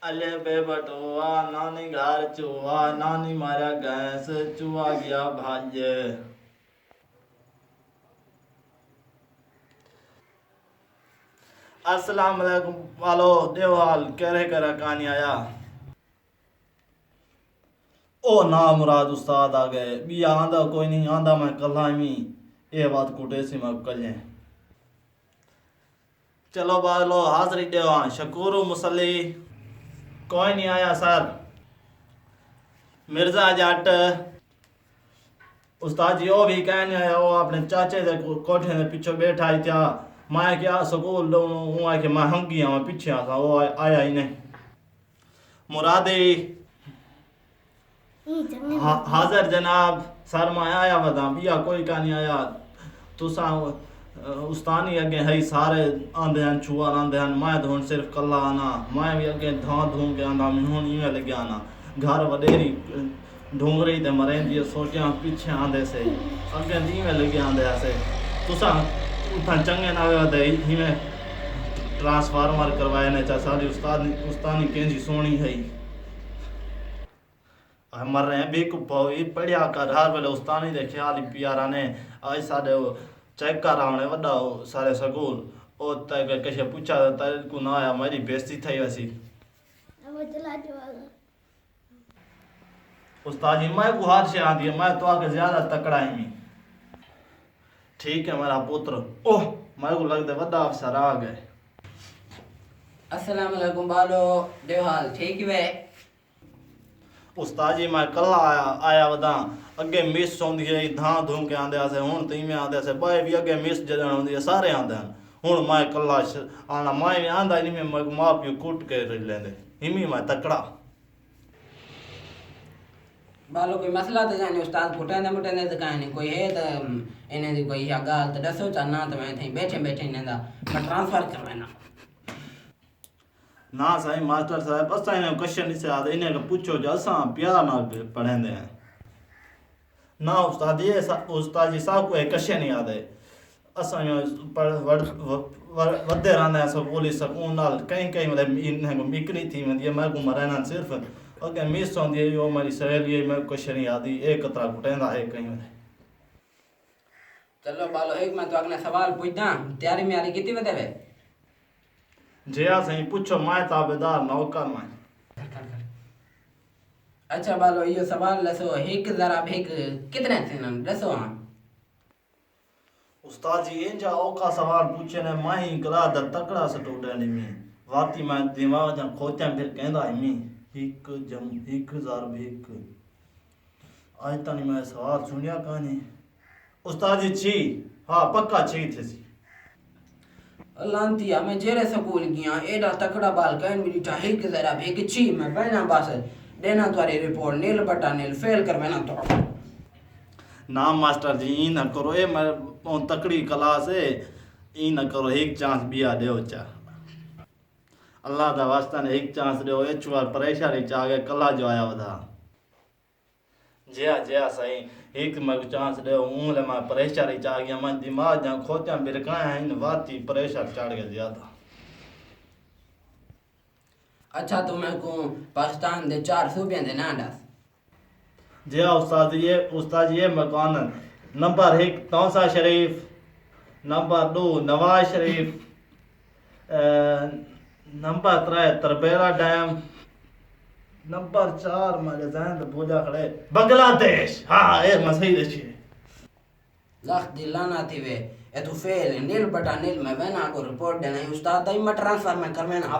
अले बे बटुआ नानी घर चुआ नानी मारा गैस चुआ गया भाज्य। अस्सलाम वालेकुम वालो देवाल करे करा कहानी आया। ओ ना मुराद उस्ताद आ गए भी आंदा कोई नहीं आंदा मैं कल मी ये बात कुटे सी मैं कल चलो बालो हाजरी देवा शकूर मुसली कोई नहीं आया सर। मिर्जा जट उस्ताद जी वो भी कहने आया वो अपने चाचे दे कोठे दे पीछे बैठा ही था। मैं क्या स्कूल हूँ कि मैं हंगी हाँ पीछे था वो आया ही नहीं। मुरादी हाजिर जनाब सर मैं आया बता बिया कोई का नहीं आया तुसा उस्तानी अगे है सारे आंदे हैं छुआ आंदे हैं मैं तो हुण सिर्फ कला आना मैं भी अगे धां धूं के आंदा मैं हुण इवें लगे आना घर वडेरी ढूंगरी ते मरेंदी सोचा पीछे आंदे से अगे इवें लगे आंदे से तुसा उठा चंगे ना दे इवें ट्रांसफार्मर करवाए ने चा सारी उस्तानी केंजी सोनी है मर रहे हैं बेकूफ पढ़िया कर हर वेले उस्तानी दे ख्याल ही पियारा ने आज साडे चेक कर आने वड्डा सारे स्कूल ओ तक कशे पूछा त को ना आया मेरी बेइज्जती थई वैसी उस्ताद जी मैं को हाथ से आंदी मैं तो आके ज्यादा तकड़ा ही ठीक है मेरा पुत्र ओह मैं को लगदा वड्डा अफसर आ गए। अस्सलाम वालेकुम बालो देवहाल ठीक वे उस्ताद जी मैं कल आया वदा अगे मिस होंदी है धां धूं के आंदे से हुण ती में आंदे से बाय भी अगे मिस जदन होंदी है सारे आंदे हैं हुण मैं कल्ला आना मैं आंदा नहीं में मां पियो कूट के लेंदे हिमी मैं तकड़ा बालो कोई मसला तो जाने उस्ताद फुटेंदे मुटेंदे तो कहीं नहीं कोई है तो इन्हें दी कोई या गाल तो दसो चलना तो मैं थी बैठे बैठे इन्हें दा मैं ट्रांसफर करवाना ना साईं मास्टर साहब असां इन्हें क्वेश्चन नहीं से आदे इन्हें पूछो जो असां प्यार ना पढ़ेंदे हैं ना उस्ताद ये उस्ताद जी साहब को एक क्वेश्चन नहीं आदे असां वधे रहंदा हैं सब पुलिस सकून नाल कहीं कहीं मतलब इन्हें को मिकनी थी मैं मैं को मरना सिर्फ ओके मिस होंदी है यो हमारी सहेली मैं क्वेश्चन नहीं आदी एक कतरा कुटेंदा है कहीं में चलो बालो एक मैं तो अगला सवाल पूछदा तैयारी मेरी कितनी बतावे जया सही पूछो मैं ताबेदार नौकर मैं अच्छा बालो ये सवाल लसो एक जरा एक कितने थे लसो हां उस्ताद जी इंजा औखा सवाल पूछे ने मैं ही कला द तकड़ा स्टूडेंट में वाती मैं दिमाग जा खोचा फिर कहंदा है एक जम 1001 आज तक मैं सवाल सुनिया कहानी उस्ताद जी छी हाँ पक्का छी थे सी लांतिया मैं जेरे स्कूल गया एडा तकड़ा बाल कहन मिली था एक जरा एक छी मैं पहना बस देना तुम्हारी रिपोर्ट नील बटा नील फेल कर मैंने तो ना मास्टर जी ई न करो ए मैं तकड़ी क्लास है ई न करो एक चांस बिया देओ चा अल्लाह दा वास्ता ने एक चांस देओ ए चुआर परेशानी चा गए कला जो आया वधा जया सही एक मैं चांस देओ हूं ले मैं परेशानी चा गया मैं दिमाग जा खोचा बिरकाया इन वाती परेशान चढ़ गया ज्यादा। अच्छा तो मैं को पाकिस्तान दे 4 सूबे दे नाम दस जया उस्ताद ये मकान नंबर 1 तौसा शरीफ number 2 Nawaz Sharif number 3 तरबेरा dam number 4 मेरे जहन तो भूजा खड़े बांग्लादेश हाँ ये मसही रही लख दिलाना थी वे ए तू फेल नील बटा नील मैं वेना को रिपोर्ट देना उस्ताद दाई मैं ट्रांसफर में कर मैंने